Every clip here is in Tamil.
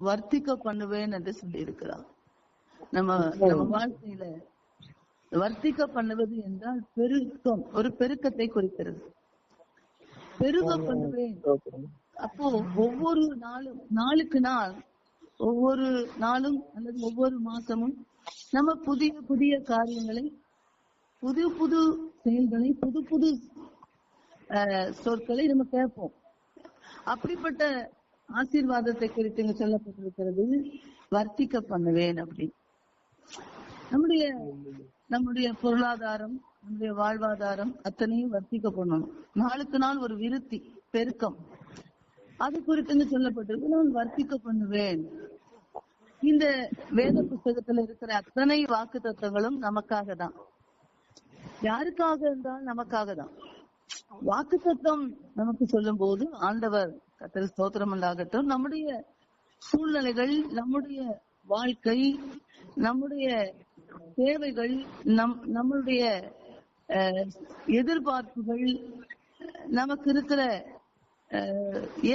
வர்த்திக்க பண்ணுவேன் என்று சொல்லி இருக்கிறார். நம்ம வாழ்க்கையில வர்த்திக்க பண்ணுவது என்றால் பெருக்கம், ஒரு பெருக்கத்தை குறிக்கிறது. பெருக பண்ணுவேன். அப்போ ஒவ்வொரு நாளுக்கு நாள், ஒவ்வொரு நாளும் அல்லது ஒவ்வொரு மாசமும் நம்ம புதிய புதிய காரியங்களை, புது புது செயல்களை, புது புது சொற்களை நம்ம கேட்போம். அப்படிப்பட்ட ஆசீர்வாதத்தை குறித்து இங்க சொல்லப்பட்டிருக்கிறது, வர்த்திக்க பண்ணுவேன் அப்படி. நம்முடைய பொருளாதாரம், நம்முடைய வாழ்வாதாரம் அத்தனையும் வர்த்திக்க பண்ணணும். நாளுக்கு நாள் ஒரு விருத்தி, பெருக்கம், அது குறித்து சொல்லப்பட்டிருக்கு. நான் வர்த்திக்க பண்ணுவேன். இந்த வேத புத்தகத்துல இருக்கிற அத்தனை வாக்கு தத்துவங்களும் நமக்காக தான். யாருக்காக என்றால் நமக்காக தான். வாக்கு தத்துவம் நமக்கு சொல்லும் போது ஆண்டவர் கர்த்தருக்கு ஸ்தோத்திரம் உண்டாகட்டும், நம்முடைய சூழ்நிலைகள், நம்முடைய வாழ்க்கை, நம்முடைய தேவைகள், நம்முடைய எதிர்பார்ப்புகள், நமக்கு இருக்கிற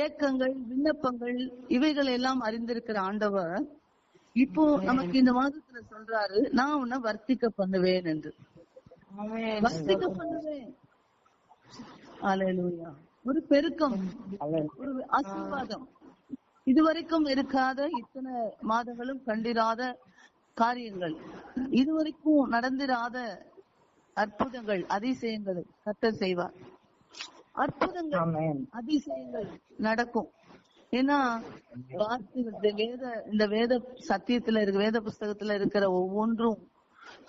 ஏக்கங்கள், விண்ணப்பங்கள், இவைகள் எல்லாம் அறிந்திருக்கிற ஆண்டவர் இப்போ நமக்கு இந்த மாதத்துல சொல்றாரு, நான் உன்னை வர்த்திக்க பண்ணுவேன் என்று. வர்த்திக்க பண்ணுவேன். அல்லேலூயா. ஒரு பெருக்கம், ஒரு ஆசீர்வாதம், இதுவரைக்கும் இருக்காத, இத்தனை மாதங்களும் கண்டிராத காரியங்கள், இதுவரைக்கும் நடந்திராத அற்புதங்கள், அதிசயங்களை கர்த்தர் செய்வார். அற்புதங்கள், அதிசயங்கள் நடக்கும். ஏன்னா இந்த வேத சத்தியத்துல இருக்க, வேத புஸ்தகத்துல இருக்கிற ஒவ்வொன்றும்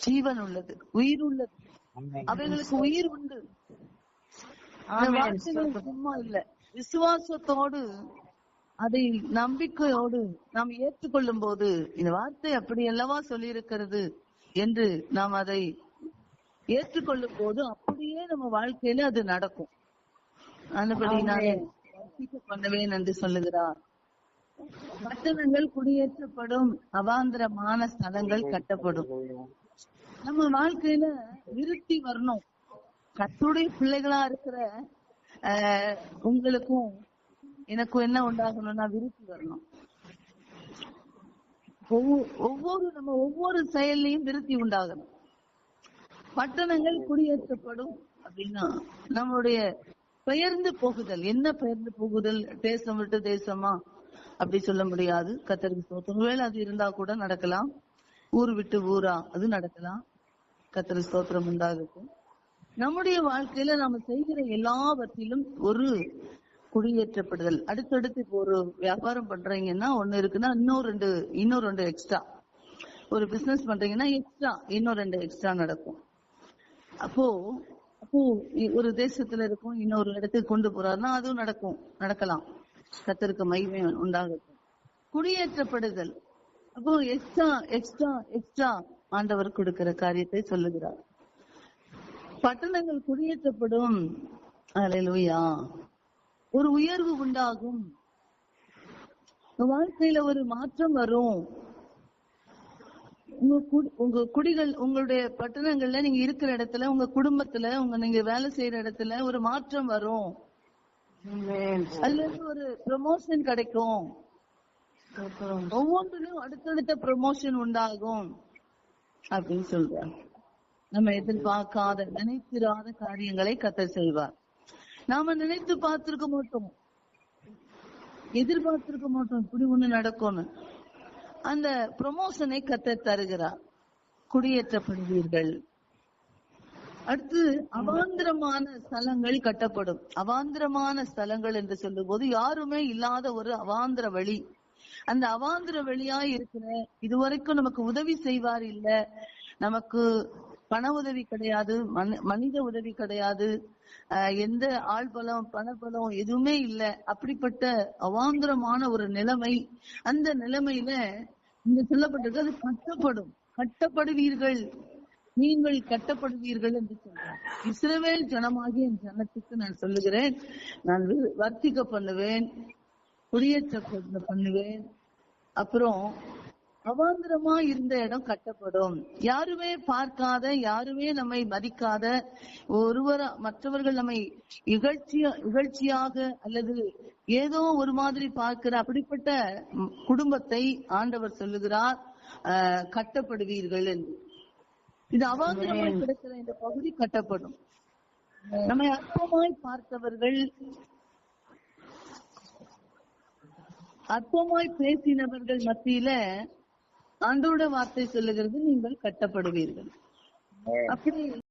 ஜீவன் உள்ளது, உயிர் உள்ளது. அவைகளுக்கு உயிர் உண்டு. சும்மா இல்ல, விசுவாசத்தோடு, அதை நம்பிக்கையோடு நாம் ஏற்றுக்கொள்ளும் போது, இந்த வார்த்தை அப்படி அல்லவா சொல்லி இருக்கிறது என்று நாம் அதை ஏற்றுக்கொள்ளும் போது அப்படியே நம்ம வாழ்க்கையில அது நடக்கும். அதுபடி நான் வர்த்திக்க பண்ணுவேன் என்று சொல்லுகிறார். பட்டணங்கள் குடியேற்றப்படும், அவாந்திரமான ஸ்தலங்கள் கட்டப்படும். நம்ம வாழ்க்கையில விருத்தி வரணும். கர்த்தருடைய பிள்ளைகளா இருக்கிற உங்களுக்கும் எனக்கும் என்ன உண்டாகணும்னா விருத்தி வரணும். ஒவ்வொரு செயல்லையும் விருத்தி உண்டாகணும். பட்டணங்கள் குடியேற்றப்படும் அப்படின்னா நம்மளுடைய பெயர்ந்து போகுதல். என்ன பெயர்ந்து போகுதல்? தேசம் விட்டு தேசமா அப்படி சொல்ல முடியாது. கர்த்தருக்கு ஸ்தோத்திரம். ஒருவேளை அது இருந்தா கூட நடக்கலாம். ஊர் விட்டு ஊரா அது நடக்கலாம். கர்த்தருக்கு ஸ்தோத்திரம் உண்டாகட்டும். நம்முடைய வாழ்க்கையில நாம செய்கிற எல்லாவற்றிலும் ஒரு குடியேற்றப்படுதல். அடுத்தடுத்து இப்போ ஒரு வியாபாரம் பண்றீங்கன்னா ஒண்ணு இருக்குன்னா இன்னும் ரெண்டு எக்ஸ்ட்ரா. ஒரு பிசினஸ் பண்றீங்கன்னா எக்ஸ்ட்ரா இன்னும் 2 எக்ஸ்ட்ரா நடக்கும். அப்போ ஒரு தேசத்துல இருக்கும், இன்னொரு இடத்துக்கு கொண்டு போறாருன்னா அதுவும் நடக்கலாம். கர்த்தருக்கு மகிமை உண்டாகட்டும். குடியேற்றப்படுதல். அப்போ எக்ஸ்ட்ரா எக்ஸ்ட்ரா எக்ஸ்ட்ரா ஆண்டவர் கொடுக்கிற காரியத்தை சொல்லுகிறார். பட்டணங்கள் குடியேற்றப்படும். அல்லேலூயா. ஒரு உயர்வு உண்டாகும். வாழ்க்கையில ஒரு மாற்றம் வரும். உங்க குடிகள், உங்களுடைய பட்டணங்கள்ல நீங்க இருக்கிற இடத்துல, உங்க குடும்பத்துல, நீங்க வேலை செய்யற இடத்துல ஒரு மாற்றம் வரும். அல்லது ஒரு ப்ரமோஷன் கிடைக்கும். ஒவ்வொன்றிலும் அடுத்தடுத்த ப்ரமோஷன் உண்டாகும் அப்படின்னு சொல்றாங்க. நம்ம எதிர்பார்க்காத, நினைத்திராத காரியங்களை கர்த்தர் செய்வார். நாம நினைத்து பார்த்திருக்க மாட்டோம், எதிர்பார்த்திருக்க மாட்டோம் இப்படி ஒண்ணு நடக்கும்னு. அந்த ப்ரமோஷனை கர்த்தர் தருகிறார். குடியேற்றப்படுவீர்கள். அடுத்து அவாந்திரமான ஸ்தலங்கள் கட்டப்படும். அவாந்திரமான ஸ்தலங்கள் என்று சொல்லும் போது யாருமே இல்லாத ஒரு அவாந்திர வழி. அந்த அவாந்திர வழியா இருக்கிற, இதுவரைக்கும் நமக்கு உதவி செய்வார் இல்ல, நமக்கு பண உதவி கிடையாது, மனித உதவி கிடையாது, எந்த ஆள் பலம் பணபலம் எதுவுமே இல்லை. அப்படிப்பட்ட அவாந்திரமான ஒரு நிலைமை. அந்த நிலைமையில இங்க சொல்லப்பட்டிருக்கு, அது கட்டப்படும். கட்டப்படுவீர்கள், நீங்கள் கட்டப்படுவீர்கள் என்று சொல்றார். இஸ்ரவேல் ஜனமாகிய என் ஜனத்துக்கு நான் சொல்லுகிறேன், நான் வர்த்திக்க பண்ணுவேன், குடியேற்ற பண்ணுவேன். அப்புறம் அவாந்திரமா இருந்த இடம் கட்டப்படும். யாருமே பார்க்காத, யாருமே நம்மை மதிக்காத, மற்றவர்கள் நம்மை இகழ்ச்சியாக அல்லது ஏதோ ஒரு மாதிரி பார்க்கிற அப்படிப்பட்ட குடும்பத்தை ஆண்டவர் சொல்லுகிறார் கட்டப்படுவீர்கள் என்று. இது அவாந்திரமாய் கிடக்கிற இந்த பகுதி கட்டப்படும். நம்மை அற்பமாய் பார்த்தவர்கள், அற்பமாய் பேசினவர்கள் மத்தியில ஆண்டோட வார்த்தை சொல்லுகிறது, நீங்கள் கட்டப்படுவீர்கள். அப்படி